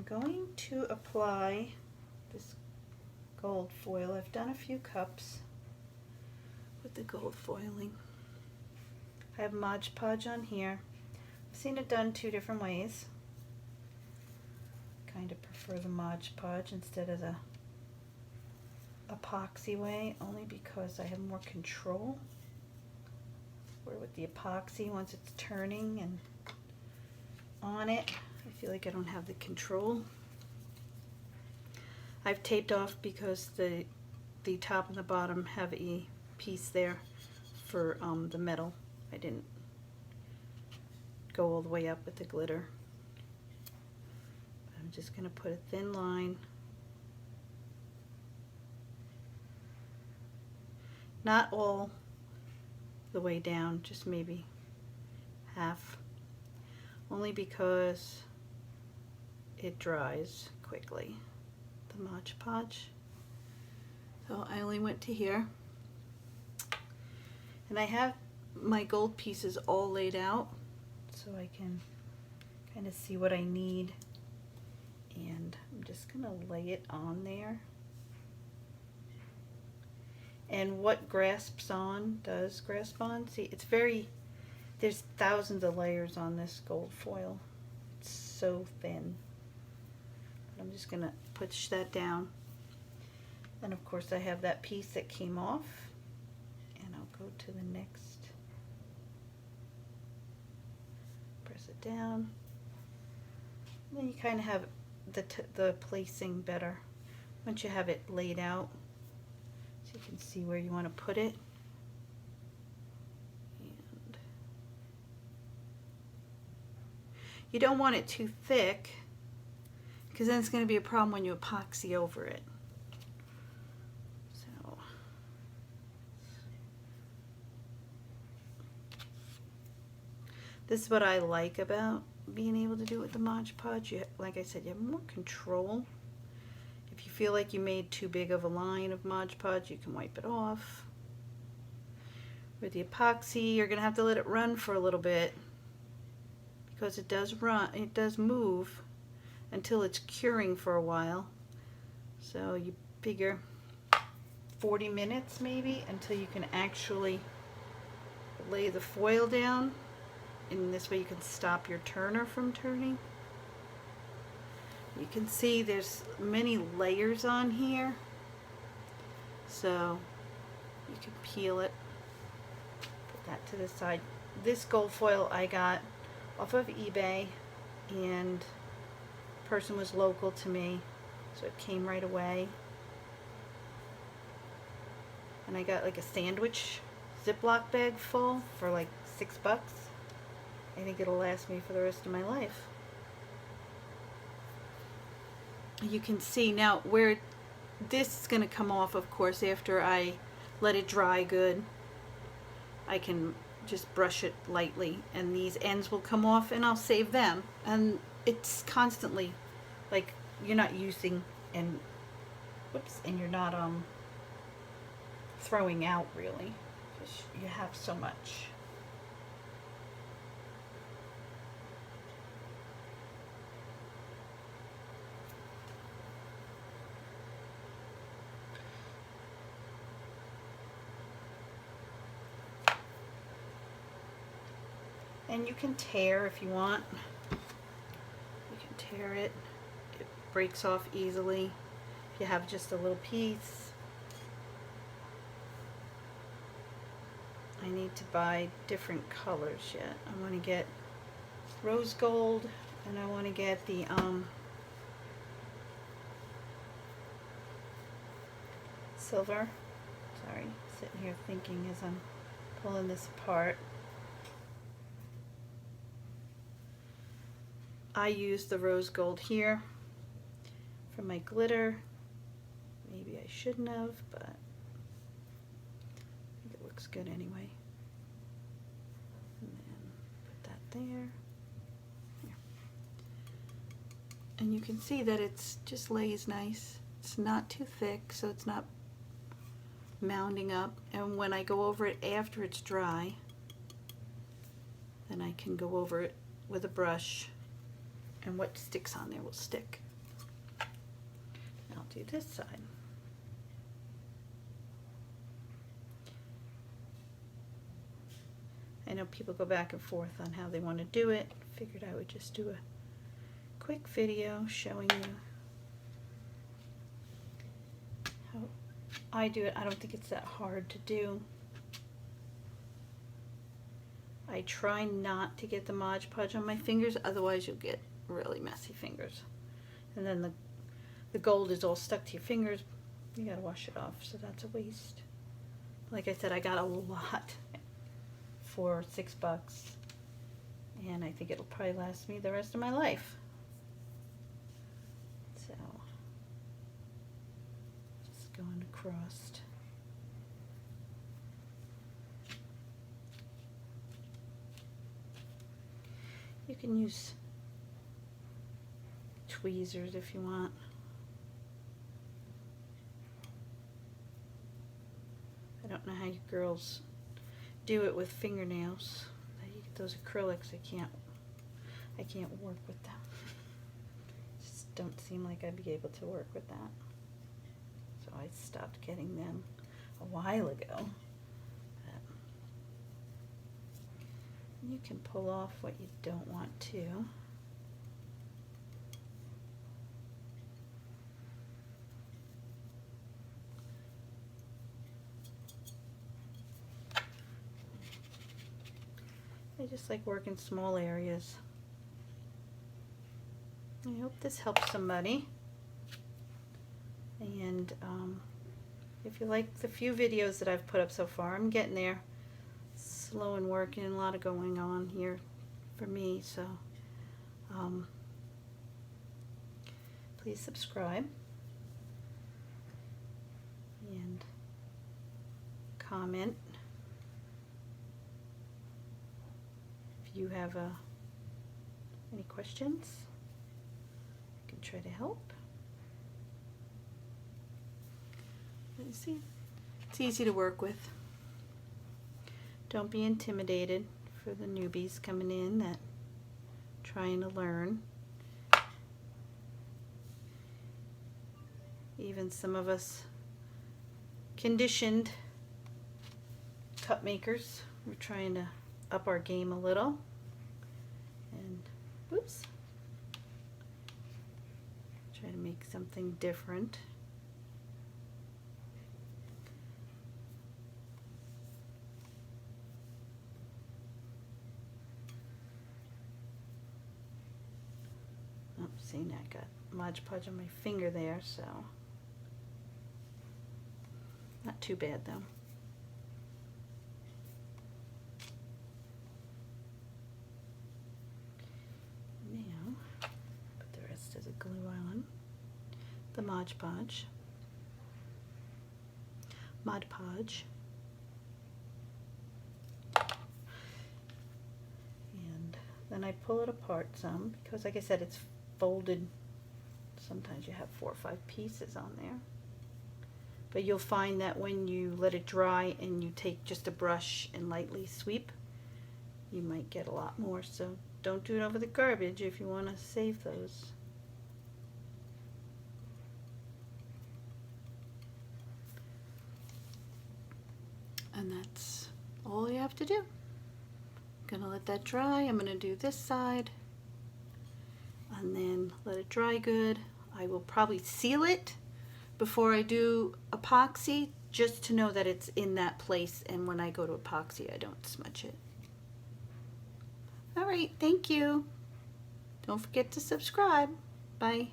going to apply this gold foil. I've done a few cups with the gold foiling. I have Mod Podge on here. I've seen it done two different ways. Kind of prefer the Mod Podge instead of the epoxy way, only because I have more control. Where with the epoxy, once it's turning and on it, I feel like I don't have the control. I've taped off because the top and the bottom have a piece there for the metal. I didn't go all the way up with the glitter. I'm just going to put a thin line. Not all the way down, just maybe half. Only because it dries quickly, the Mod Podge. So I only went to here. And I have my gold pieces all laid out so I can kind of see what I need. And I'm just going to lay it on there. And what grasps on does grasp on. See, it's very, there's thousands of layers on this gold foil. It's so thin. But I'm just going to push that down. And of course I have that piece that came off. And I'll go to the next. Press it down. And then you kind of have the placing better once you have it laid out. So you can see where you want to put it. And you don't want it too thick, because then it's going to be a problem when you epoxy over it. So this is what I like about being able to do it with the Mod Podge. Like I said, you have more control. If you feel like you made too big of a line of Mod Podge, you can wipe it off. With the epoxy, you're going to have to let it run for a little bit, because it does run, it does move until it's curing for a while. So you figure 40 minutes maybe until you can actually lay the foil down. And this way you can stop your turner from turning. You can see there's many layers on here, so you can peel it, put that to the side. This gold foil I got off of eBay, and the person was local to me, so it came right away. And I got like a sandwich Ziploc bag full for like $6. I think it'll last me for the rest of my life. You can see now where this is going to come off, of course, after I let it dry good. I can just brush it lightly and these ends will come off, and I'll save them. And it's constantly, like, you're not using and and you're not throwing out really, because you have so much. And you can tear if you want. You can tear it. It breaks off easily if you have just a little piece. I need to buy different colors yet. I want to get rose gold, and I want to get the silver. Sorry, sitting here thinking as I'm pulling this apart. I used the rose gold here for my glitter. Maybe I shouldn't have, but I think it looks good anyway. And then put that there. Here. And you can see that it's just lays nice. It's not too thick, so it's not mounding up. And when I go over it after it's dry, then I can go over it with a brush, and what sticks on there will stick. do this side. I know people go back and forth on how they want to do it. Figured I would just do a quick video showing you how I do it. I don't think it's that hard to do. I try not to get the Mod Podge on my fingers, otherwise you'll get really messy fingers. And then the gold is all stuck to your fingers. You gotta wash it off, so that's a waste. Like I said, I got a lot for $6, and I think it'll probably last me the rest of my life. So, just going across. You can use tweezers if you want. I don't know how you girls do it with fingernails. Those acrylics, I can't work with them. Just don't seem like I'd be able to work with that. So I stopped getting them a while ago. But you can pull off what you don't want to. I just like working small areas. I hope this helps somebody. And if you like the few videos that I've put up so far, I'm getting there. Slow and working, a lot of going on here for me. So please subscribe and comment. You have any questions, I can try to help. You see, it's easy to work with. Don't be intimidated for the newbies coming in that trying to learn. Even some of us conditioned cup makers, we're trying to up our game a little. And whoops, try to make something different. Oh, see, now I got Mod Podge on my finger there, so not too bad though. Glue on the Mod Podge. And then I pull it apart some because, like I said, it's folded. Sometimes you have 4 or 5 pieces on there. But you'll find that when you let it dry and you take just a brush and lightly sweep, you might get a lot more. So don't do it over the garbage if you want to save those. And that's all you have to do. I'm gonna let that dry. I'm gonna do this side and then let it dry good. I will probably seal it before I do epoxy, just to know that it's in that place, and when I go to epoxy I don't smudge it. All right, thank you. Don't forget to subscribe. Bye.